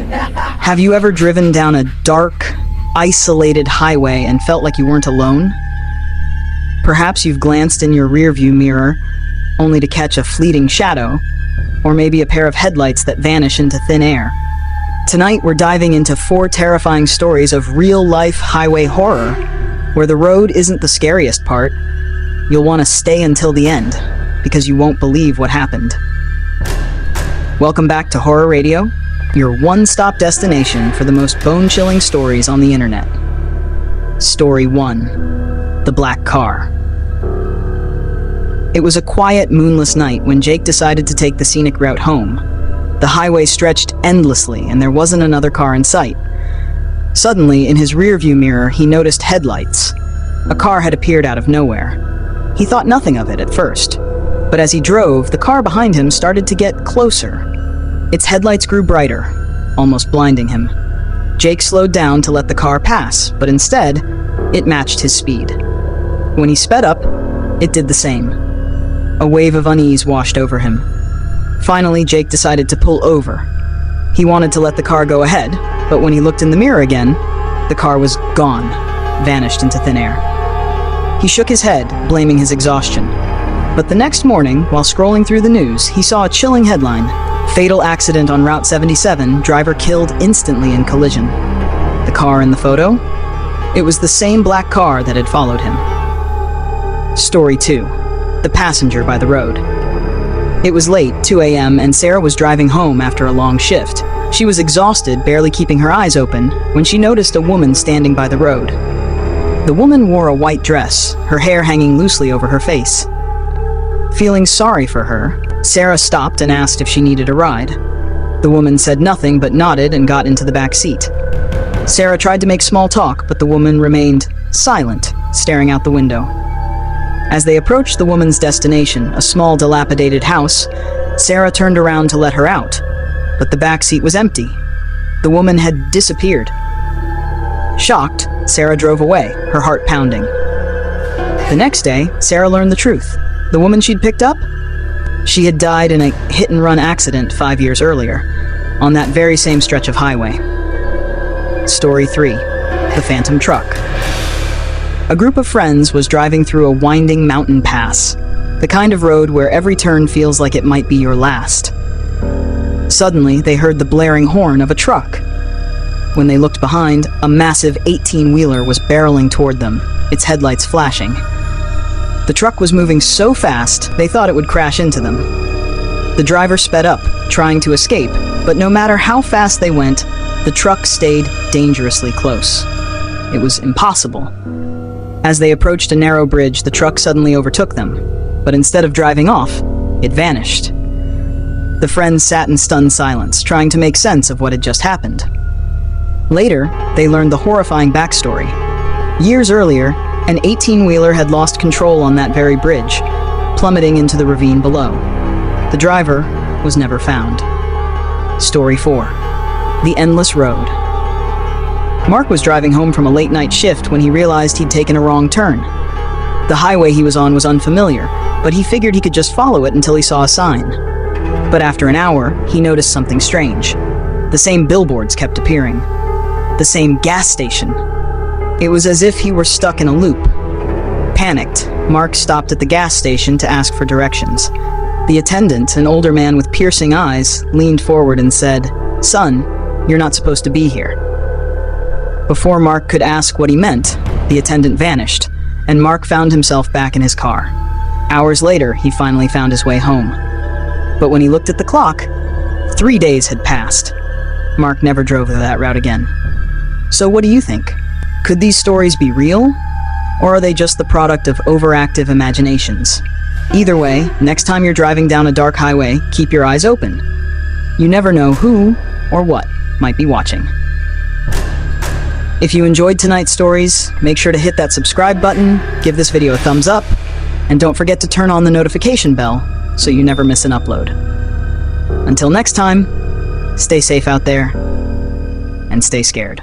Have you ever driven down a dark, isolated highway and felt like you weren't alone? Perhaps you've glanced in your rearview mirror only to catch a fleeting shadow, or maybe a pair of headlights that vanish into thin air. Tonight we're diving into 4 terrifying stories of real-life highway horror, where the road isn't the scariest part. You'll want to stay until the end, because you won't believe what happened. Welcome back to Horror Radio, your one-stop destination for the most bone-chilling stories on the internet. Story 1. The Black Car. It was a quiet, moonless night when Jake decided to take the scenic route home. The highway stretched endlessly, and there wasn't another car in sight. Suddenly, in his rearview mirror, he noticed headlights. A car had appeared out of nowhere. He thought nothing of it at first, but as he drove, the car behind him started to get closer. Its headlights grew brighter, almost blinding him. Jake slowed down to let the car pass, but instead, it matched his speed. When he sped up, it did the same. A wave of unease washed over him. Finally, Jake decided to pull over. He wanted to let the car go ahead, but when he looked in the mirror again, the car was gone, vanished into thin air. He shook his head, blaming his exhaustion. But the next morning, while scrolling through the news, he saw a chilling headline: "Fatal accident on Route 77, driver killed instantly in collision." The car in the photo? It was the same black car that had followed him. Story 2. The passenger by the road. It was late, 2 a.m., and Sarah was driving home after a long shift. She was exhausted, barely keeping her eyes open, when she noticed a woman standing by the road. The woman wore a white dress, her hair hanging loosely over her face. Feeling sorry for her, Sarah stopped and asked if she needed a ride. The woman said nothing but nodded and got into the back seat. Sarah tried to make small talk, but the woman remained silent, staring out the window. As they approached the woman's destination, a small dilapidated house, Sarah turned around to let her out, but the back seat was empty. The woman had disappeared. Shocked, Sarah drove away, her heart pounding. The next day, Sarah learned the truth. The woman she'd picked up? She had died in a hit-and-run accident 5 years earlier, on that very same stretch of highway. Story 3. The Phantom Truck. A group of friends was driving through a winding mountain pass, the kind of road where every turn feels like it might be your last. Suddenly, they heard the blaring horn of a truck. When they looked behind, a massive 18-wheeler was barreling toward them, its headlights flashing. The truck was moving so fast, they thought it would crash into them. The driver sped up, trying to escape, but no matter how fast they went, the truck stayed dangerously close. It was impossible. As they approached a narrow bridge, the truck suddenly overtook them, but instead of driving off, it vanished. The friends sat in stunned silence, trying to make sense of what had just happened. Later, they learned the horrifying backstory. Years earlier, an 18-wheeler had lost control on that very bridge, plummeting into the ravine below. The driver was never found. Story 4. The Endless Road. Mark was driving home from a late-night shift when he realized he'd taken a wrong turn. The highway he was on was unfamiliar, but he figured he could just follow it until he saw a sign. But after an hour, he noticed something strange. The same billboards kept appearing. The same gas station. It was as if he were stuck in a loop. Panicked, Mark stopped at the gas station to ask for directions. The attendant, an older man with piercing eyes, leaned forward and said, "Son, you're not supposed to be here." Before Mark could ask what he meant, the attendant vanished, and Mark found himself back in his car. Hours later, he finally found his way home. But when he looked at the clock, 3 days had passed. Mark never drove that route again. So what do you think? Could these stories be real? Or are they just the product of overactive imaginations? Either way, next time you're driving down a dark highway, keep your eyes open. You never know who or what might be watching. If you enjoyed tonight's stories, make sure to hit that subscribe button, give this video a thumbs up, and don't forget to turn on the notification bell so you never miss an upload. Until next time, stay safe out there, and stay scared.